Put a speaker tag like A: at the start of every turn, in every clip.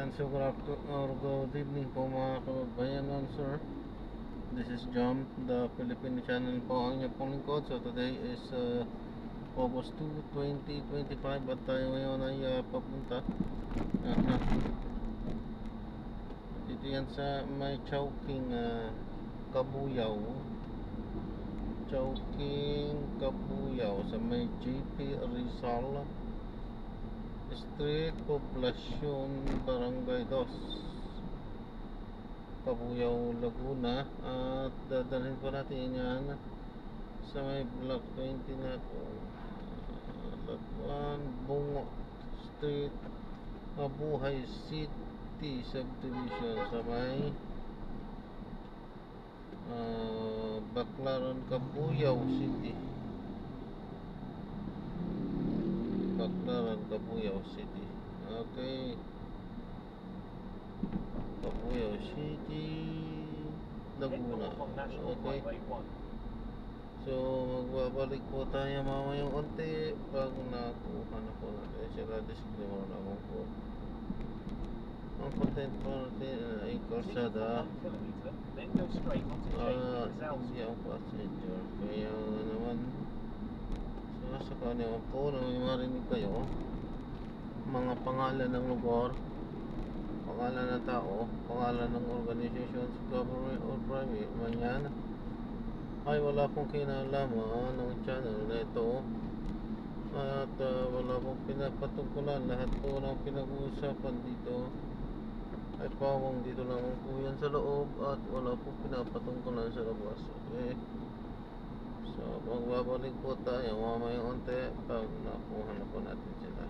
A: And so good evening po mga kababayan nun, sir. This is John, the Filipino channel po ang inyong pong lingkod. So today is August 2, 2025 at tayo ngayon ay papunta dito yan sa may Chowking Kabuyaw. Chowking Kabuyaw sa may JP Rizal Street, Poblacion, Barangay 2, Kabuyaw, Laguna. At dadalhin po natin yan sa may block 20 na Lagwan, Bungo Street, Mabuhay City Subdivision sa may Baclaran, Kabuyaw City. Baclaran, Kabuyaw City. Okay, Kabuyaw City, Laguna. Okay, so magbabalik po tayo mamayang konti pag nakuha na po natin sila. Disclaimer naman po, ang content po natin ay kalsada hindi ang passenger. Kaya naman sakali naman po na may marinig kayo mga pangalan ng lugar, pangalan ng tao, pangalan ng organizations, government or private man yan, ay wala pong kinalaman ng channel na ito. At wala pong pinapatungkulan. Lahat po ng pinag-uusapan dito ay pawang dito lang po yan sa loob at wala pong pinapatungkulan sa labas. Okay, so magbabalik po tayo mamayang onte pag nakuha na po natin sila.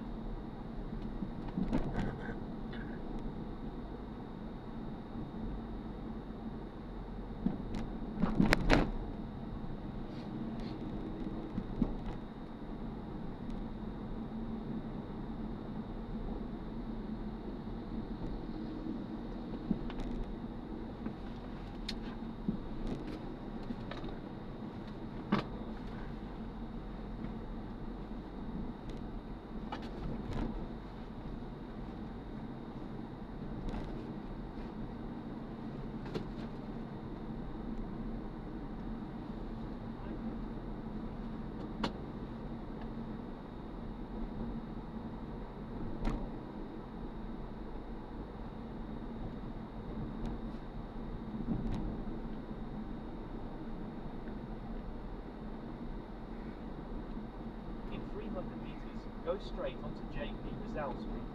B: Go straight onto JP Rizal Street.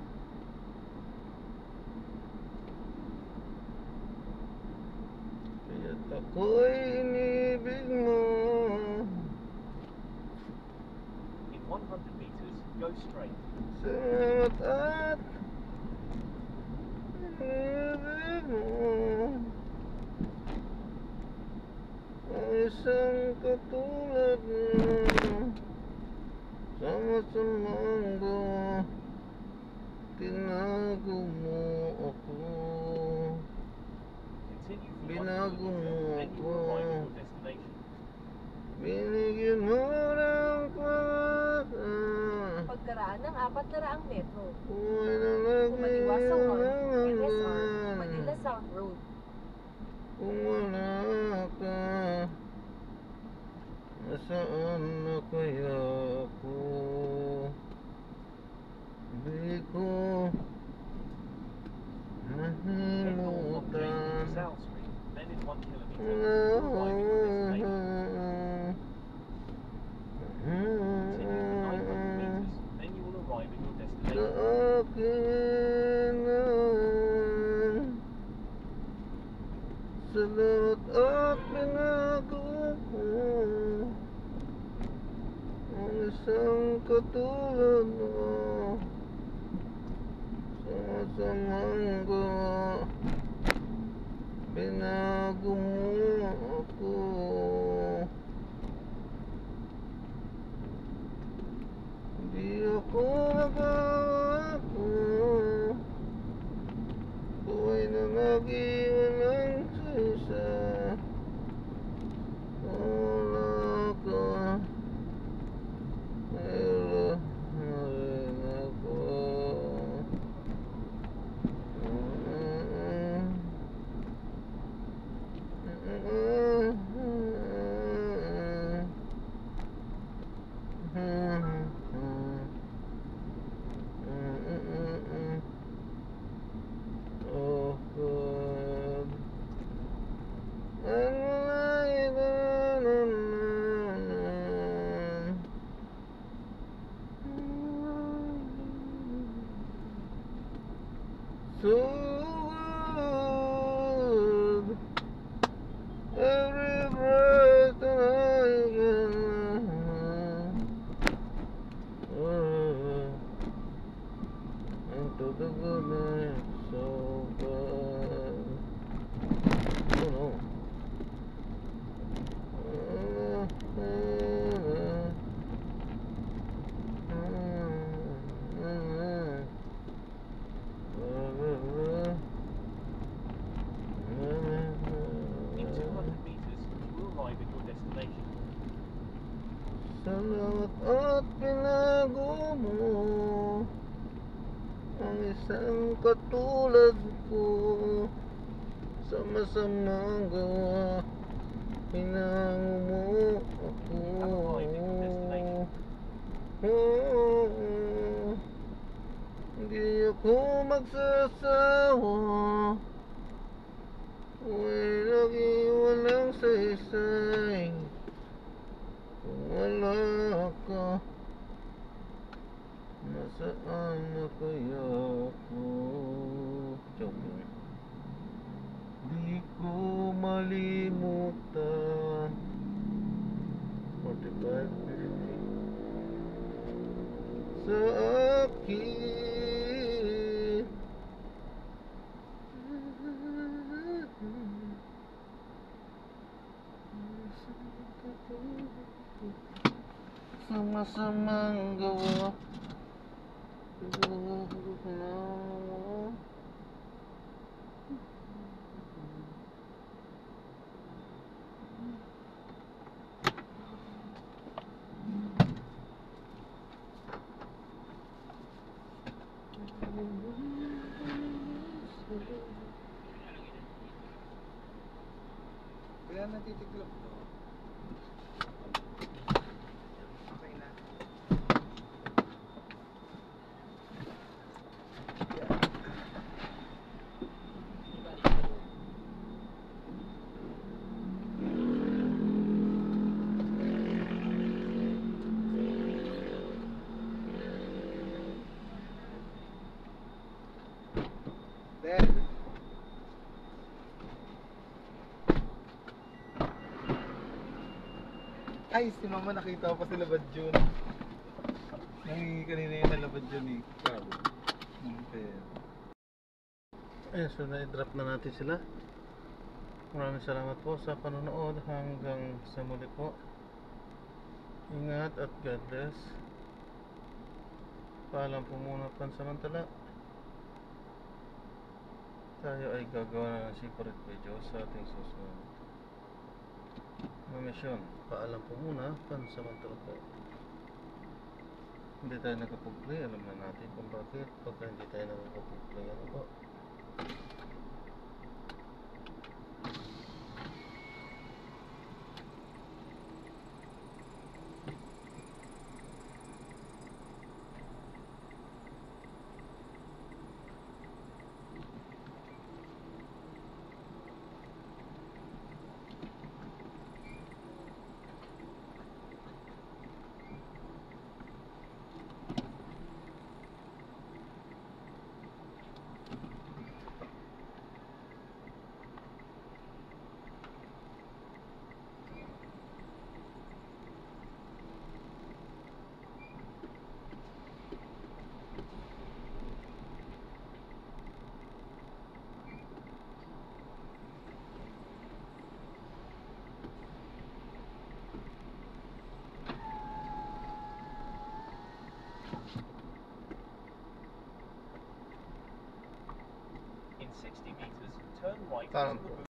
A: Kaya't ako'y inibig mo.
B: In 100 meters, go straight.
A: Salamat at inibig mo. Ang isang katulad mo. Sama-samang gawa, tinago mo ako, binago mo ako, binigyan mo ng pangalan.
C: Pagkaraan ng 400 metro,
A: Buhay na lagi
C: kumaliwas sa 1
A: ang
C: NSR,
A: hanggan.
C: Manila South Road.
A: Kung wala ka, nasaan na kaya ako? Di ko
B: Head north on JP
A: nahimutan.
B: Rizal Street, then in 1 kilometer, you'll arrive at your destination. Continue for 900 meters, then you will arrive at your
A: Sa
B: destination.
A: akin naman, sa lahat at binago ko, ang isang katulad mo. Sama-samang gawa, binago mo ako. Di ako nagbago, buhay na nag-iwan ng isa. Wala ka, mayroon na rin ako. so good. Every breath that I get, into the goodness so good. Oh no.
B: In 200 meters, you will arrive at your destination.
A: Salamat at pinago mo ang isang katulad ko sa masamang gawa. Pinango mo ako. Hindi ako magsasawa. Huwag nag-iwalang saysay. Kung wala ka, nasaan na kaya ako? Joke lang. Di ko malimutan. 45, 50 sa akin. Sa masamang gawa.
D: Kaya natitiklop to. Okay na. Then, ay, si mama nakita ko pa sila Badjun. Nangingi kanina yung nalabad yun eh. Sabi. Okay.
A: Ayun, so na-drop na natin sila. Maraming salamat po sa panonood. Hanggang sa muli po. Ingat at God bless. Paalam po muna pansamantala. Tayo ay gagawa na ng secret video sa ating susunod na misyon. Paalam po muna pansamantala po. Hindi tayo nakapag-play. Alam na natin kung bakit. Pagka hindi tayo nakapag-play, ano po.
B: In 60 meters, turn right
A: Paalam
B: onto
A: po.
B: the